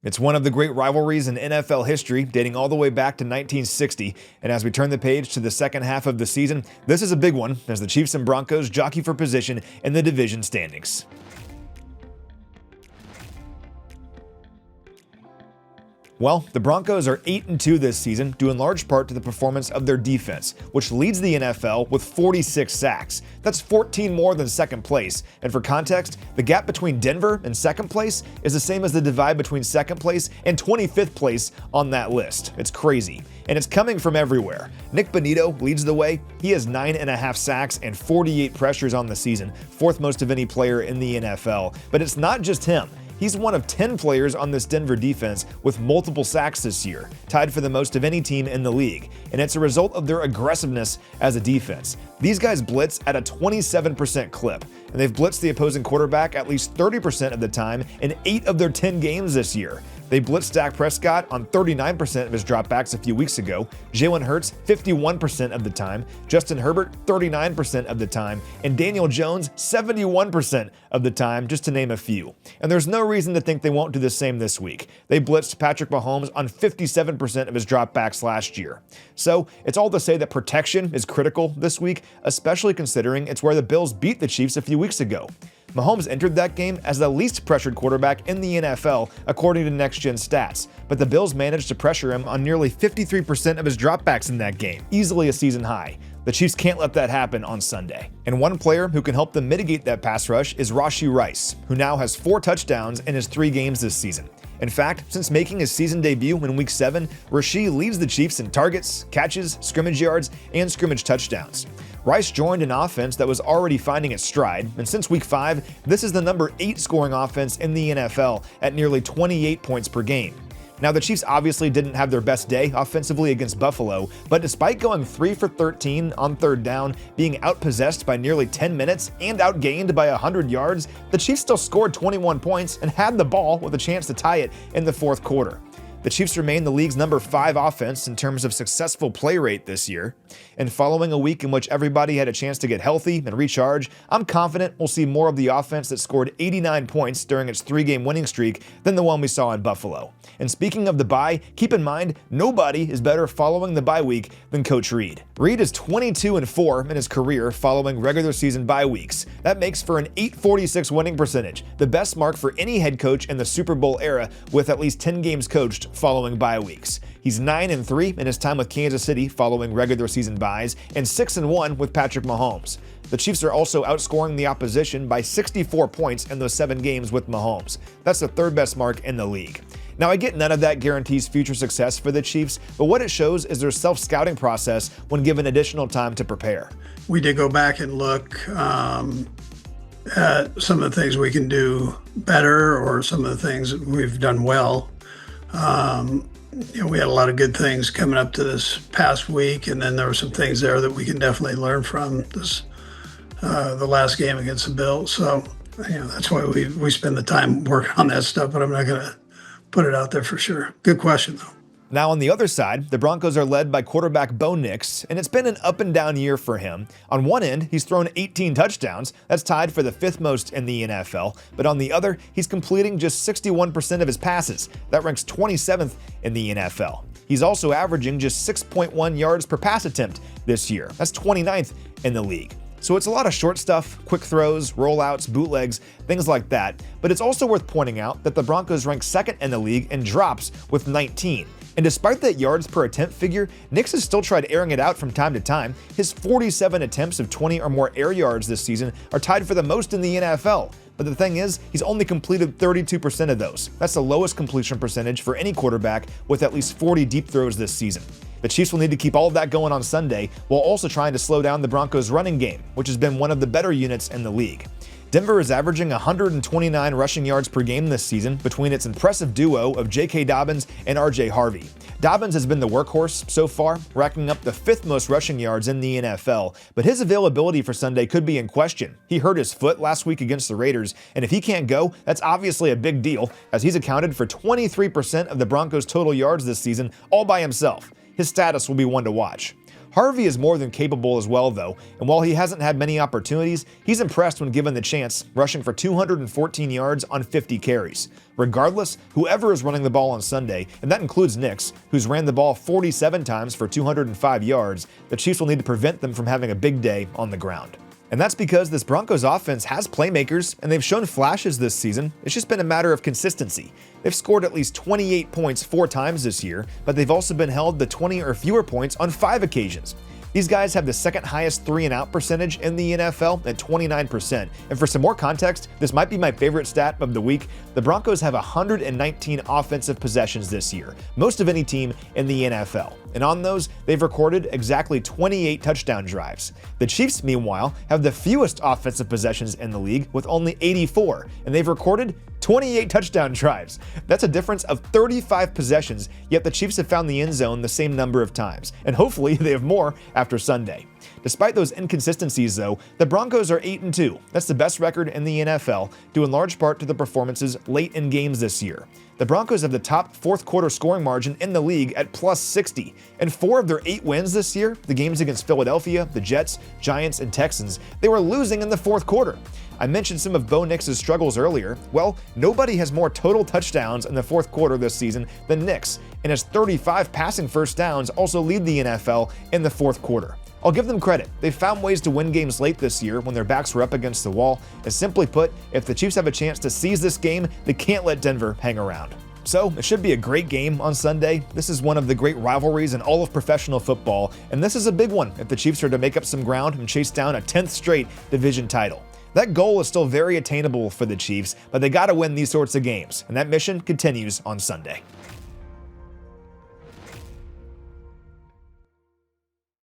It's one of the great rivalries in NFL history, dating all the way back to 1960, and as we turn the page to the second half of the season, this is a big one as the Chiefs and Broncos jockey for position in the division standings. Well, the Broncos are 8-2 this season, due in large part to the performance of their defense, which leads the NFL with 46 sacks. That's 14 more than second place, and for context, the gap between Denver and second place is the same as the divide between second place and 25th place on that list. It's crazy, and it's coming from everywhere. Nick Bonito leads the way. He has 9.5 sacks and 48 pressures on the season, fourth most of any player in the NFL. But it's not just him. He's one of 10 players on this Denver defense with multiple sacks this year, tied for the most of any team in the league, and it's a result of their aggressiveness as a defense. These guys blitz at a 27% clip, and they've blitzed the opposing quarterback at least 30% of the time in 8 of their 10 games this year. They blitzed Dak Prescott on 39% of his dropbacks a few weeks ago, Jalen Hurts 51% of the time, Justin Herbert 39% of the time, and Daniel Jones 71% of the time, just to name a few. And there's no reason to think they won't do the same this week. They blitzed Patrick Mahomes on 57% of his dropbacks last year. So it's all to say that protection is critical this week, especially considering it's where the Bills beat the Chiefs a few weeks ago. Mahomes entered that game as the least pressured quarterback in the NFL, according to Next Gen Stats, but the Bills managed to pressure him on nearly 53% of his dropbacks in that game, easily a season high. The Chiefs can't let that happen on Sunday. And one player who can help them mitigate that pass rush is Rashee Rice, who now has 4 touchdowns in his 3 games this season. In fact, since making his season debut in Week 7, Rashee leads the Chiefs in targets, catches, scrimmage yards, and scrimmage touchdowns. Rice joined an offense that was already finding its stride, and since Week 5, this is the number 8 scoring offense in the NFL at nearly 28 points per game. Now, the Chiefs obviously didn't have their best day offensively against Buffalo, but despite going 3 for 13 on third down, being outpossessed by nearly 10 minutes, and outgained by 100 yards, the Chiefs still scored 21 points and had the ball with a chance to tie it in the fourth quarter. The Chiefs remain the league's number 5 offense in terms of successful play rate this year. And following a week in which everybody had a chance to get healthy and recharge, I'm confident we'll see more of the offense that scored 89 points during its 3-game winning streak than the one we saw in Buffalo. And speaking of the bye, keep in mind, nobody is better following the bye week than Coach Reid. Reid is 22-4 in his career following regular season bye weeks. That makes for an .846 winning percentage, the best mark for any head coach in the Super Bowl era with at least 10 games coached following bye weeks. He's 9-3 in his time with Kansas City following regular season byes, and 6-1 with Patrick Mahomes. The Chiefs are also outscoring the opposition by 64 points in those 7 games with Mahomes. That's the 3rd best mark in the league. Now, I get none of that guarantees future success for the Chiefs, but what it shows is their self-scouting process when given additional time to prepare. We did go back and look at some of the things we can do better or some of the things that we've done well. We had a lot of good things coming up to this past week, and then there were some things there that we can definitely learn from this, the last game against the Bills. So, that's why we spend the time working on that stuff, but I'm not going to put it out there for sure. Good question, though. Now, on the other side, the Broncos are led by quarterback Bo Nix, and it's been an up-and-down year for him. On one end, he's thrown 18 touchdowns. That's tied for the 5th most in the NFL. But on the other, he's completing just 61% of his passes. That ranks 27th in the NFL. He's also averaging just 6.1 yards per pass attempt this year. That's 29th in the league. So it's a lot of short stuff, quick throws, rollouts, bootlegs, things like that. But it's also worth pointing out that the Broncos rank 2nd in the league in drops with 19. And despite that yards per attempt figure, Nix has still tried airing it out from time to time. His 47 attempts of 20 or more air yards this season are tied for the most in the NFL. But the thing is, he's only completed 32% of those. That's the lowest completion percentage for any quarterback with at least 40 deep throws this season. The Chiefs will need to keep all of that going on Sunday, while also trying to slow down the Broncos' running game, which has been one of the better units in the league. Denver is averaging 129 rushing yards per game this season between its impressive duo of J.K. Dobbins and R.J. Harvey. Dobbins has been the workhorse so far, racking up the 5th most rushing yards in the NFL, but his availability for Sunday could be in question. He hurt his foot last week against the Raiders, and if he can't go, that's obviously a big deal, as he's accounted for 23% of the Broncos' total yards this season all by himself. His status will be one to watch. Harvey is more than capable as well, though, and while he hasn't had many opportunities, he's impressed when given the chance, rushing for 214 yards on 50 carries. Regardless, whoever is running the ball on Sunday, and that includes Nix, who's ran the ball 47 times for 205 yards, the Chiefs will need to prevent them from having a big day on the ground. And that's because this Broncos offense has playmakers, and they've shown flashes this season. It's just been a matter of consistency. They've scored at least 28 points 4 times this year, but they've also been held to 20 or fewer points on 5 occasions. These guys have the second highest 3-and-out percentage in the NFL at 29%. And for some more context, this might be my favorite stat of the week. The Broncos have 119 offensive possessions this year, most of any team in the NFL. And on those, they've recorded exactly 28 touchdown drives. The Chiefs, meanwhile, have the fewest offensive possessions in the league with only 84, and they've recorded 28 touchdown drives. That's a difference of 35 possessions, yet the Chiefs have found the end zone the same number of times, and hopefully they have more after Sunday. Despite those inconsistencies, though, the Broncos are 8-2. That's the best record in the NFL, due in large part to the performances late in games this year. The Broncos have the top fourth-quarter scoring margin in the league at plus 60, and 4 of their 8 wins this year, the games against Philadelphia, the Jets, Giants, and Texans, they were losing in the fourth quarter. I mentioned some of Bo Nix's struggles earlier. Well, nobody has more total touchdowns in the fourth quarter this season than Nix, and his 35 passing first downs also lead the NFL in the fourth quarter. I'll give them credit. They've found ways to win games late this year when their backs were up against the wall, and simply put, if the Chiefs have a chance to seize this game, they can't let Denver hang around. So, it should be a great game on Sunday. This is one of the great rivalries in all of professional football, and this is a big one if the Chiefs are to make up some ground and chase down a 10th straight division title. That goal is still very attainable for the Chiefs, but they gotta win these sorts of games, and that mission continues on Sunday.